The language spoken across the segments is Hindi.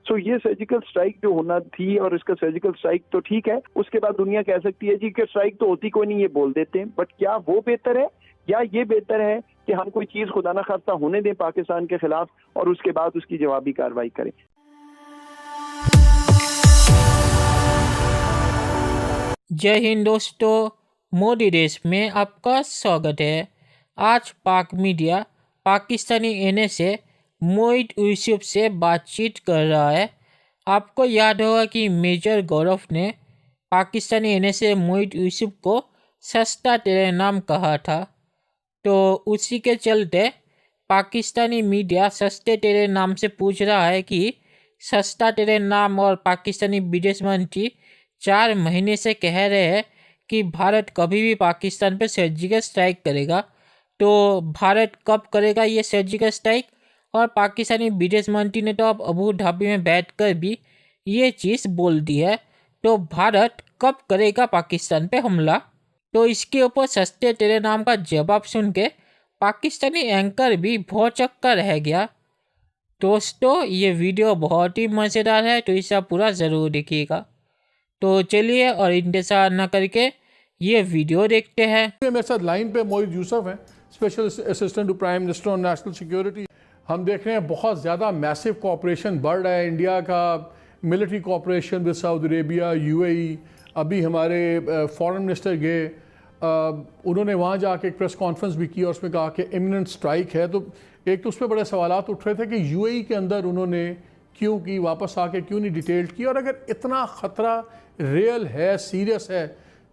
सो ये सर्जिकल स्ट्राइक जो होना थी, और इसका सर्जिकल स्ट्राइक तो ठीक है, उसके बाद दुनिया कह सकती है जी कि स्ट्राइक तो होती कोई नहीं, ये बोल देते हैं। बट क्या वो बेहतर है, या ये बेहतर है कि हम कोई चीज खुदा ना खास्ता होने दें पाकिस्तान के खिलाफ और उसके बाद उसकी जवाबी कार्रवाई करें? जय हिंद दोस्तों, मोदी देश में आपका स्वागत है। आज पाक मीडिया पाकिस्तानी एनएसए मोहित यूसुफ से बातचीत कर रहा है। आपको याद होगा कि मेजर गौरव ने पाकिस्तानी एनएसए मोहित यूसुफ को सस्ता तेरे नाम कहा था, तो उसी के चलते पाकिस्तानी मीडिया सस्ते तेरे नाम से पूछ रहा है कि सस्ता तेरे नाम और पाकिस्तानी विदेश मंत्री 4 महीने से कह रहे हैं कि भारत कभी भी पाकिस्तान पर सर्जिकल स्ट्राइक करेगा, तो भारत कब करेगा ये सर्जिकल स्ट्राइक? और पाकिस्तानी विदेश मंत्री ने तो अब अबू धाबी में बैठकर भी ये चीज़ बोल दी है, तो भारत कब करेगा पाकिस्तान पे हमला? तो इसके ऊपर सस्ते तेरे नाम का जवाब सुन के पाकिस्तानी एंकर भी भौचक्का रह गया। दोस्तों, ये वीडियो बहुत ही मज़ेदार है, तो इसे पूरा ज़रूर देखिएगा। तो चलिए और इंतजार न करके ये वीडियो देखते हैं। मेरे साथ लाइन पे मोहित यूसुफ हैं, special assistant to prime minister on national security. हम देख रहे हैं बहुत ज़्यादा मैसिव कोऑपरेशन बढ़ रहा है इंडिया का, military cooperation with Saudi Arabia, UAE. अभी हमारे फॉरेन मिनिस्टर गए, उन्होंने वहाँ जाके एक प्रेस कॉन्फ्रेंस भी की और उसमें कहा कि इमिनेंट स्ट्राइक है। तो एक तो उस पर बड़े सवालात उठ रहे थे कि यूएई के अंदर उन्होंने क्यों की, वापस आके क्यों नहीं डिटेल्ड की, और अगर इतना ख़तरा रियल है, सीरियस है,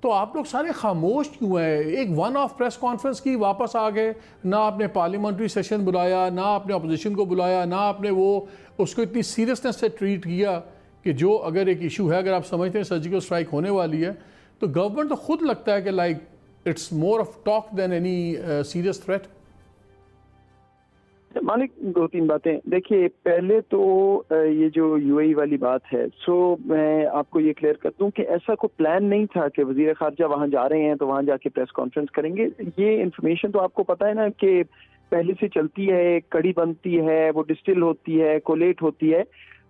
तो आप लोग सारे खामोश क्यों हैं? एक वन ऑफ प्रेस कॉन्फ्रेंस की, वापस आ गए, ना आपने पार्लियामेंट्री सेशन बुलाया, ना आपने अपोजिशन को बुलाया, ना आपने वो उसको इतनी सीरियसनेस से ट्रीट किया कि जो अगर एक इशू है, अगर आप समझते हैं सर्जिकल स्ट्राइक होने वाली है, तो गवर्नमेंट तो खुद लगता है कि like it's more of talk than any serious threat. मालिक, 2-3 बातें देखिए। पहले तो ये जो यूएई वाली बात है, सो मैं आपको ये क्लियर कर दूं कि ऐसा कोई प्लान नहीं था कि वजीर खारजा वहां जा रहे हैं तो वहां जाके प्रेस कॉन्फ्रेंस करेंगे। ये इन्फॉर्मेशन तो आपको पता है ना कि पहले से चलती है, कड़ी बनती है, वो डिस्टिल होती है, कोलेट होती है।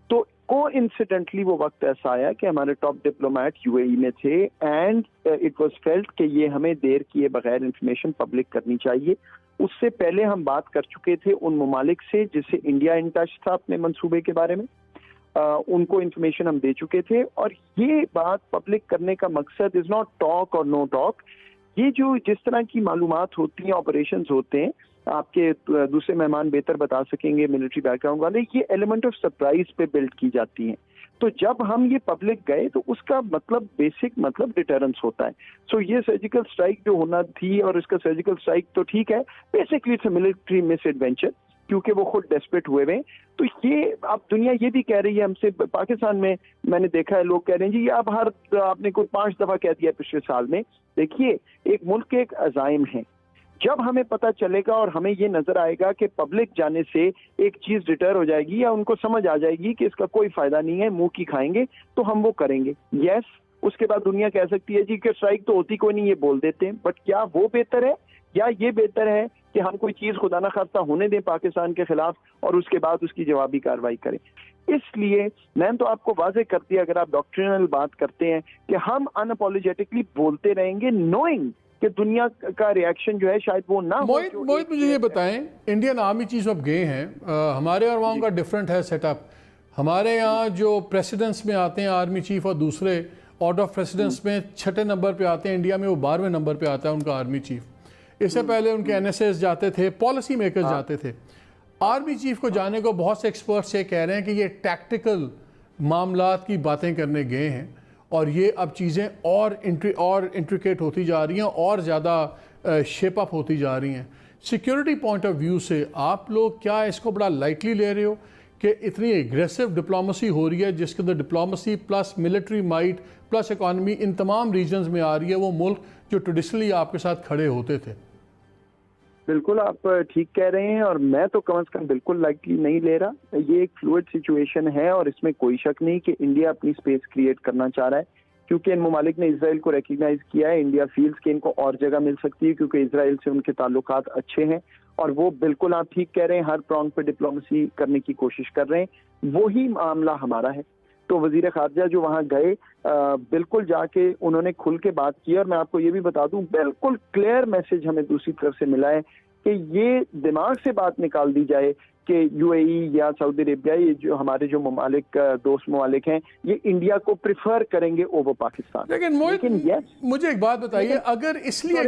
तो कोइंसिडेंटली वो वक्त ऐसा आया कि हमारे टॉप डिप्लोमेट यूएई में थे, एंड इट वाज फेल्ट कि ये हमें देर किए बगैर इंफॉर्मेशन पब्लिक करनी चाहिए। उससे पहले हम बात कर चुके थे उन ममालिक से जिससे इंडिया इन टच था अपने मंसूबे के बारे में, उनको इंफॉर्मेशन हम दे चुके थे। और ये बात पब्लिक करने का मकसद इज नॉट टॉक और नो टॉक। ये जो जिस तरह की मालूमात होती हैं, ऑपरेशंस होते हैं, आपके दूसरे मेहमान बेहतर बता सकेंगे मिलिट्री बैकग्राउंड वाले, ये एलिमेंट ऑफ सरप्राइज पे बिल्ड की जाती हैं। तो जब हम ये पब्लिक गए तो उसका मतलब, बेसिक मतलब डिटरेंस होता है। सो ये सर्जिकल स्ट्राइक जो होना थी, और इसका सर्जिकल स्ट्राइक तो ठीक है, basically it's a military miss adventure, क्योंकि वो खुद डेस्परेट हुए हैं। तो ये अब दुनिया ये भी कह रही है हमसे, पाकिस्तान में मैंने देखा है लोग कह रहे हैं जी आप आपने कोई 5 दफा कह दिया पिछले साल में। देखिए, एक मुल्क के एक अजाइम है, जब हमें पता चलेगा और हमें ये नजर आएगा कि पब्लिक जाने से एक चीज डिटर हो जाएगी या उनको समझ आ जाएगी कि इसका कोई फायदा नहीं है, मुंह की खाएंगे, तो हम वो करेंगे। यस, उसके बाद दुनिया कह सकती है जी कि स्ट्राइक तो होती कोई नहीं, ये बोल देते हैं। बट क्या वो बेहतर है, या ये बेहतर है कि हम कोई चीज खुदा ना खास्ता होने दें पाकिस्तान के खिलाफ और उसके बाद उसकी जवाबी कार्रवाई करें? इसलिए मैंने तो आपको वाजे कर दिया, अगर आप डॉक्ट्रिनल बात करते हैं, कि हम अनअपोलोजेटिकली बोलते रहेंगे, नोइंग कि दुनिया का रिएक्शन जो है शायद वो ना हो। मोहित मुझे ये बताएं, इंडियन आर्मी चीफ अब गए हैं, हमारे और वहाँ का डिफरेंट है सेटअप। हमारे यहाँ जो प्रेसिडेंस में आते हैं आर्मी चीफ, और दूसरे ऑर्डर ऑफ प्रेसिडेंस में 6ठे नंबर पे आते हैं, इंडिया में वो 12वें नंबर पे आता है उनका आर्मी चीफ। इससे पहले उनके एनएसएस जाते थे, पॉलिसी मेकर्स जाते थे। आर्मी चीफ को जाने को बहुत से एक्सपर्ट्स ये कह रहे हैं कि ये टैक्टिकल मामलात की बातें करने गए हैं, और ये अब चीज़ें और इंट्रिकेट होती जा रही हैं, और ज़्यादा शेप अप होती जा रही हैं। सिक्योरिटी पॉइंट ऑफ व्यू से आप लोग क्या इसको बड़ा लाइटली ले रहे हो कि इतनी एग्रेसिव डिप्लोमेसी हो रही है, जिसके अंदर diplomacy plus military might plus economy इन तमाम रीजन्स में आ रही है, वो मुल्क जो ट्रेडिशनली आपके साथ खड़े होते थे? बिल्कुल आप ठीक कह रहे हैं, और मैं तो कम से कम बिल्कुल लाइटली नहीं ले रहा। ये एक फ्लूइड सिचुएशन है, और इसमें कोई शक नहीं कि इंडिया अपनी स्पेस क्रिएट करना चाह रहा है, क्योंकि इन ममालिक ने इसराइल को रिकग्नाइज किया है। इंडिया फील्स कि इनको और जगह मिल सकती है, क्योंकि इसराइल से उनके ताल्लुकात अच्छे हैं, और वो बिल्कुल आप ठीक कह रहे हैं, हर प्रॉन्ग पे डिप्लोमेसी करने की कोशिश कर रहे हैं। वही मामला हमारा है। तो वजीर खारजा जो वहां गए, बिल्कुल जाके उन्होंने खुल के बात की। और मैं आपको ये भी बता दूं, बिल्कुल क्लियर मैसेज हमें दूसरी तरफ से मिला है कि ये दिमाग से बात निकाल दी जाए कि यूएई या सऊदी अरेबिया, ये जो हमारे जो ममालिक दोस्त ममालिक हैं, ये इंडिया को प्रिफर करेंगे ओवर पाकिस्तान। लेकिन yes, मुझे एक बात बताइए, अगर इसलिए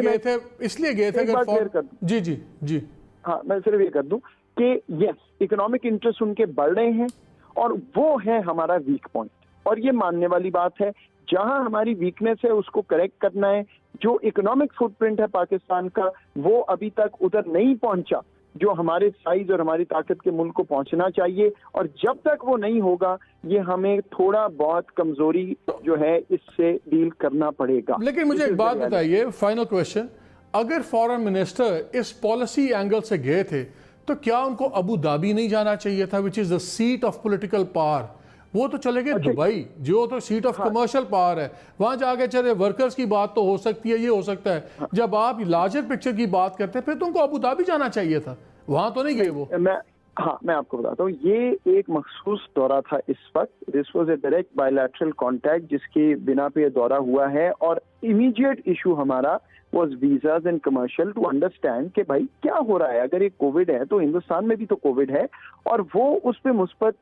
गए थे अगर जी जी जी हाँ, मैं सिर्फ ये कर दूं कि यस, इकोनॉमिक इंटरेस्ट उनके बढ़ रहे हैं और वो है हमारा वीक पॉइंट, और ये मानने वाली बात है। जहां हमारी वीकनेस है उसको करेक्ट करना है। जो इकोनॉमिक फुटप्रिंट है पाकिस्तान का, वो अभी तक उधर नहीं पहुंचा जो हमारे साइज और हमारी ताकत के मुल्क को पहुंचना चाहिए। और जब तक वो नहीं होगा, ये हमें थोड़ा बहुत कमजोरी जो है इससे डील करना पड़ेगा। लेकिन मुझे एक बात बताइए, फाइनल क्वेश्चन, अगर फॉरेन मिनिस्टर इस पॉलिसी एंगल से गए थे तो क्या उनको अबू धाबी नहीं जाना चाहिए था, which is the seat of political power? वो तो चले गए दुबई, जो तो सीट ऑफ कमर्शियल पावर है। वहां जाके चले वर्कर्स की बात तो हो सकती है, ये हो सकता है। जब आप लार्जर पिक्चर की बात करते हैं, फिर तो उनको अबू धाबी जाना चाहिए था, वहां तो नहीं गए वो। मैं आपको बताता हूँ, ये एक मखसूस दौरा था इस वक्त। This was a direct bilateral contact जिसके बिना पे दौरा हुआ है। और इमीडिएट इशू हमारा was visas and commercial to understand कि भाई क्या हो रहा है। अगर ये कोविड है तो हिंदुस्तान में भी तो कोविड है, और वो उस पे मुस्बत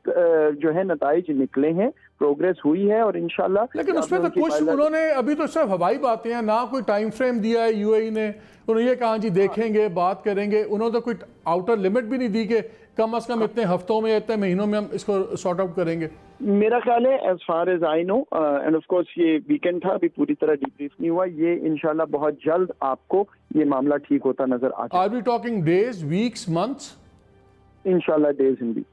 जो है नताइज निकले हैं, प्रोग्रेस हुई है, और इंशाल्लाह। लेकिन उसमें तो कुछ उन्होंने अभी तो सिर्फ हवाई बातें हैं, ना कोई टाइम फ्रेम दिया है यूएई ने। उन्होंने ये कहा जी देखेंगे, बात करेंगे। उन्होंने तो कोई आउटर लिमिट भी नहीं दी कि कम अज कम इतने हफ्तों में, इतने महीनों में हम इसको सॉर्ट आउट करेंगे। मेरा ख्याल है, as far as I know, and of course ये वीकेंड था, अभी पूरी तरह डीब्रीफ नहीं हुआ, ये इंशाल्लाह बहुत जल्द आपको ये मामला ठीक होता नजर आ जाएगा। Are we talking days, weeks, months? इंशाल्लाह days and weeks,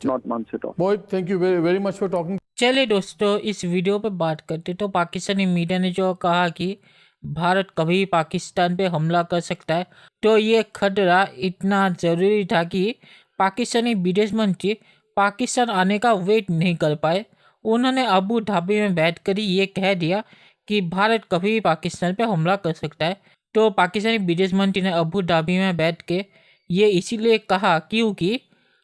not months at all. Mohit, thank you very much for talking. चलिए दोस्तों, इस वीडियो पे बात करते तो पाकिस्तानी मीडिया ने जो कहा कि भारत कभी पाकिस्तान पे हमला कर सकता है, तो ये खतरा इतना ज़रूरी था कि पाकिस्तानी विदेश मंत्री पाकिस्तान आने का वेट नहीं कर पाए। उन्होंने अबू धाबी में बैठ कर ये कह दिया कि भारत कभी भी पाकिस्तान पे हमला कर सकता है। तो पाकिस्तानी विदेश मंत्री ने अबू धाबी में बैठ के ये इसीलिए कहा क्योंकि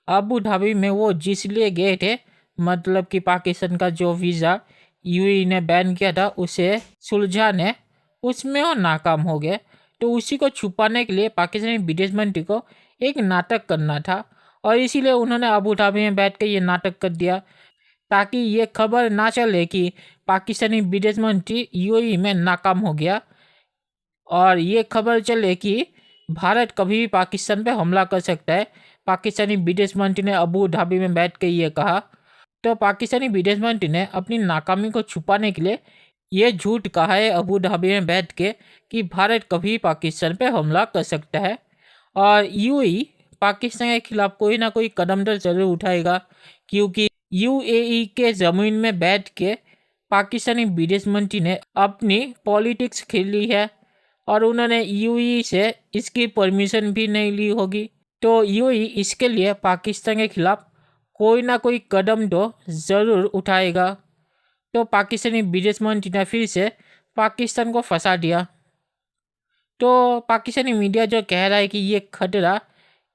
अबू धाबी में वो जिस लिए गए थे, मतलब कि पाकिस्तान का जो वीज़ा यूएई ने बैन किया था उसे सुलझाने, उसमें वो नाकाम हो गए। तो उसी को छुपाने के लिए पाकिस्तानी विदेश मंत्री को एक नाटक करना था, और इसीलिए उन्होंने अबू धाबी में बैठ के ये नाटक कर दिया ताकि ये खबर ना चले कि पाकिस्तानी विदेश मंत्री यूएई में नाकाम हो गया, और ये खबर चले कि भारत कभी भी पाकिस्तान पे हमला कर सकता है। पाकिस्तानी विदेश मंत्री ने अबू धाबी में बैठ के ये कहा। तो पाकिस्तानी विदेश मंत्री ने अपनी नाकामी को छुपाने के लिए ये झूठ कहा है अबू धाबी में बैठ के कि भारत कभी पाकिस्तान पे हमला कर सकता है, और यूएई पाकिस्तान के खिलाफ कोई ना कोई कदम तो ज़रूर उठाएगा, क्योंकि यूएई के ज़मीन में बैठ के पाकिस्तानी विदेश मंत्री ने अपनी पॉलिटिक्स खेली है, और उन्होंने यूएई से इसकी परमिशन भी नहीं ली होगी। तो यूएई इसके लिए पाकिस्तान के खिलाफ कोई ना कोई कदम तो ज़रूर उठाएगा। तो पाकिस्तानी विदेश मंत्री ने फिर से पाकिस्तान को फंसा दिया। तो पाकिस्तानी मीडिया जो कह रहा है कि ये खतरा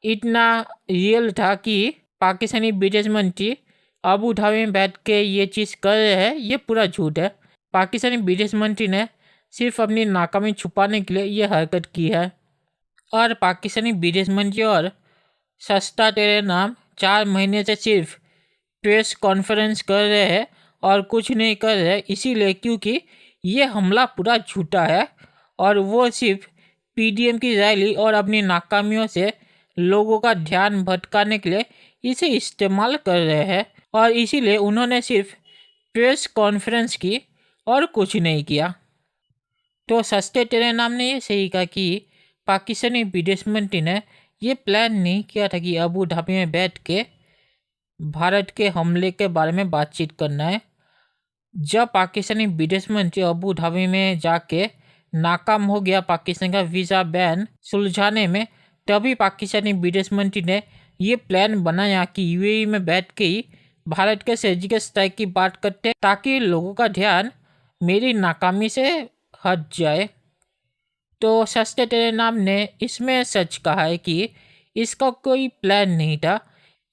इतना रियल था कि पाकिस्तानी विदेश मंत्री अबू धाबी में बैठ के ये चीज़ कर रहे हैं, ये पूरा झूठ है। पाकिस्तानी विदेश मंत्री ने सिर्फ अपनी नाकामी छुपाने के लिए ये हरकत की है। और पाकिस्तानी विदेश मंत्री और सस्ता तेरे नाम 4 महीने से सिर्फ प्रेस कॉन्फ्रेंस कर रहे हैं और कुछ नहीं कर रहे, इसीलिए क्योंकि ये हमला पूरा झूठा है, और वो सिर्फ पीडीएम की रैली और अपनी नाकामियों से लोगों का ध्यान भटकाने के लिए इसे इस्तेमाल कर रहे हैं, और इसीलिए उन्होंने सिर्फ प्रेस कॉन्फ्रेंस की और कुछ नहीं किया। तो सस्ते तेरे नाम ने ये सही कहा कि पाकिस्तानी विदेश मंत्री ने ये प्लान नहीं किया था कि अबू धाबी में बैठ के भारत के हमले के बारे में बातचीत करना है। जब पाकिस्तानी विदेश मंत्री अबू धाबी में जाके नाकाम हो गया पाकिस्तान का वीज़ा बैन सुलझाने में, तभी पाकिस्तानी विदेश मंत्री ने ये प्लान बनाया कि यूएई में बैठ के ही भारत के सर्जिकल स्ट्राइक की बात करते ताकि लोगों का ध्यान मेरी नाकामी से हट जाए। तो सस्ते तेरे नाम ने इसमें सच कहा है कि इसका कोई प्लान नहीं था।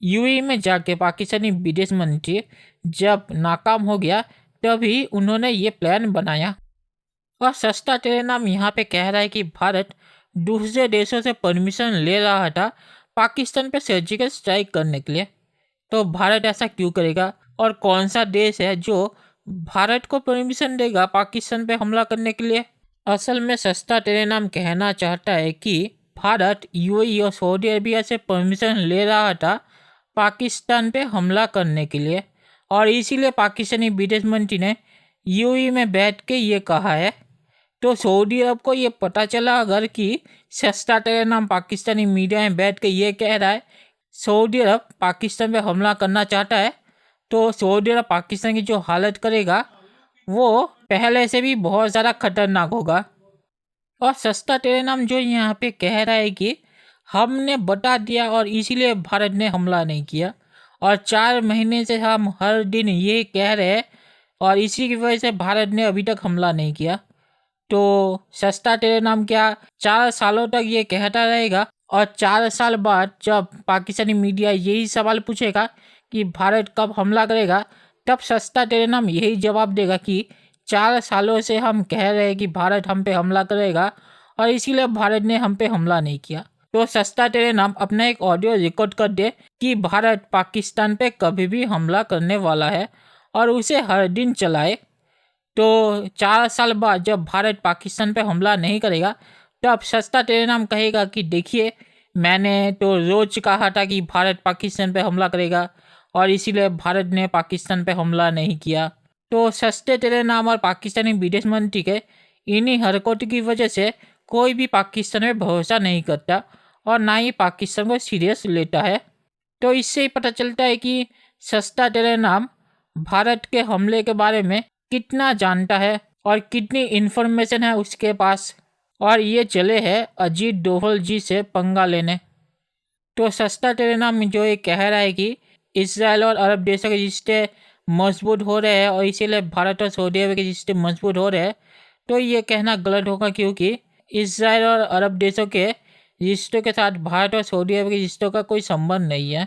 यूएई में जाके पाकिस्तानी विदेश मंत्री जब नाकाम हो गया तभी उन्होंने ये प्लान बनाया। और सस्ता टेलीनाम यहाँ पे कह रहा है कि भारत दूसरे देशों से परमिशन ले रहा था पाकिस्तान पे सर्जिकल स्ट्राइक करने के लिए। तो भारत ऐसा क्यों करेगा और कौन सा देश है जो भारत को परमिशन देगा पाकिस्तान पे हमला करने के लिए? असल में सस्ता टेलीनाम कहना चाहता है कि भारत यूएई और सऊदी अरबिया से परमिशन ले रहा था पाकिस्तान पे हमला करने के लिए, और इसीलिए पाकिस्तानी विदेश मंत्री ने यूएई में बैठ के ये कहा है। तो सऊदी अरब को ये पता चला अगर कि सस्ता टेलीनाम पाकिस्तानी मीडिया में बैठ के ये कह रहा है सऊदी अरब पाकिस्तान पे हमला करना चाहता है, तो सऊदी अरब पाकिस्तान की जो हालत करेगा वो पहले से भी बहुत ज़्यादा खतरनाक होगा। और सस्ता टेलीनाम जो यहाँ पे कह रहा है कि हमने बता दिया और इसीलिए भारत ने हमला नहीं किया, और 4 महीने से हम हर दिन ये कह रहे हैं और इसी की वजह से भारत ने अभी तक हमला नहीं किया। तो सस्ता टेलीनाम क्या 4 सालों तक ये कहता रहेगा और 4 साल बाद जब पाकिस्तानी मीडिया यही सवाल पूछेगा कि भारत कब हमला करेगा, तब सस्ता टेलीनाम यही जवाब देगा कि 4 सालों से हम कह रहे हैं कि भारत हम पे हमला करेगा और इसीलिए भारत ने हम पे हमला नहीं किया। तो सस्ता टेलीनाम अपना एक ऑडियो रिकॉर्ड कर दे कि भारत पाकिस्तान पे कभी भी हमला करने वाला है और उसे हर दिन चलाए। तो 4 साल बाद जब भारत पाकिस्तान पे हमला नहीं करेगा तब सस्ता टेलीनाम कहेगा कि देखिए मैंने तो रोज कहा था कि भारत पाकिस्तान पे हमला करेगा और इसीलिए भारत ने पाकिस्तान पे हमला नहीं किया। तो सस्ते टेलीनाम और पाकिस्तानी विदेश मंत्री के इन्हीं हरकतों की वजह से कोई भी पाकिस्तान में भरोसा नहीं करता और ना ही पाकिस्तान को सीरियस लेता है। तो इससे ही पता चलता है कि सस्ता टेलीनाम भारत के हमले के बारे में कितना जानता है और कितनी इन्फॉर्मेशन है उसके पास, और ये चले हैं अजीत डोभाल जी से पंगा लेने। तो सस्ता टेलीनाम जो ये कह रहा है कि इसराइल और अरब देशों के रिश्ते मजबूत हो रहे हैं और इसीलिए भारत और सऊदी अरब के रिश्ते मजबूत हो रहे हैं, तो ये कहना गलत होगा क्योंकि इसराइल और अरब देशों के रिश्तों के साथ भारत और सऊदी अरब के रिश्तों का कोई संबंध नहीं है।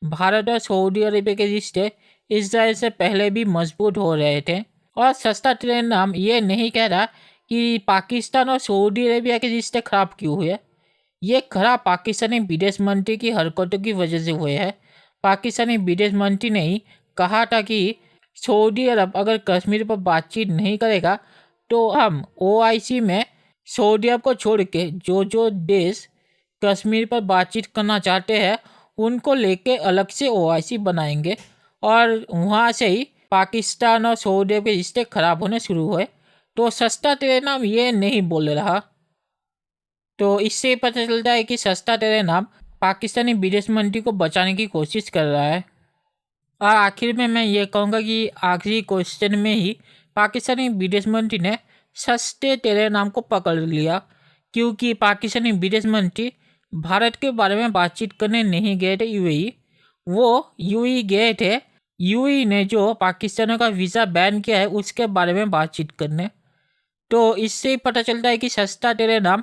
भारत और सऊदी अरब के रिश्ते इसराइल से पहले भी मजबूत हो रहे थे। और सस्ता टेलीनाम ये नहीं कह रहा कि पाकिस्तान और सऊदी अरेबिया के रिश्ते खराब क्यों हुए। ये खराब पाकिस्तानी विदेश मंत्री की हरकतों की वजह से हुए हैं। पाकिस्तानी विदेश मंत्री ने ही कहा था कि सऊदी अरब अगर कश्मीर पर बातचीत नहीं करेगा तो हम ओआईसी में सऊदी अरब को छोड़ के जो देश कश्मीर पर बातचीत करना चाहते हैं उनको लेके अलग से ओआईसी बनाएंगे, और वहाँ से ही पाकिस्तान और सऊदी अरब के रिश्ते खराब होने शुरू हुए। तो सस्ता टेलीनाम ये नहीं बोल रहा। तो इससे पता चलता है कि सस्ता टेलीनाम पाकिस्तानी विदेश मंत्री को बचाने की कोशिश कर रहा है। और आखिर में मैं ये कहूँगा कि आखिरी क्वेश्चन में ही पाकिस्तानी विदेश मंत्री ने सस्ते टेलीनाम को पकड़ लिया, क्योंकि पाकिस्तानी विदेश मंत्री भारत के बारे में बातचीत करने नहीं गए थे यूएई, वो यूएई गए थे यूएई ने जो पाकिस्तान का वीज़ा बैन किया है उसके बारे में बातचीत करने। तो इससे ही पता चलता है कि सस्ता टेलीनाम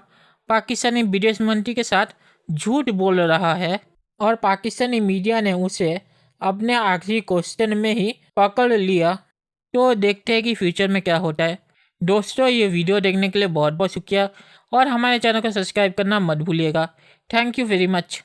पाकिस्तानी विदेश मंत्री के साथ झूठ बोल रहा है और पाकिस्तानी मीडिया ने उसे अपने आखिरी क्वेश्चन में ही पकड़ लिया। तो देखते हैं कि फ्यूचर में क्या होता है। दोस्तों ये वीडियो देखने के लिए बहुत बहुत शुक्रिया और हमारे चैनल को सब्सक्राइब करना मत भूलिएगा। Thank you very much.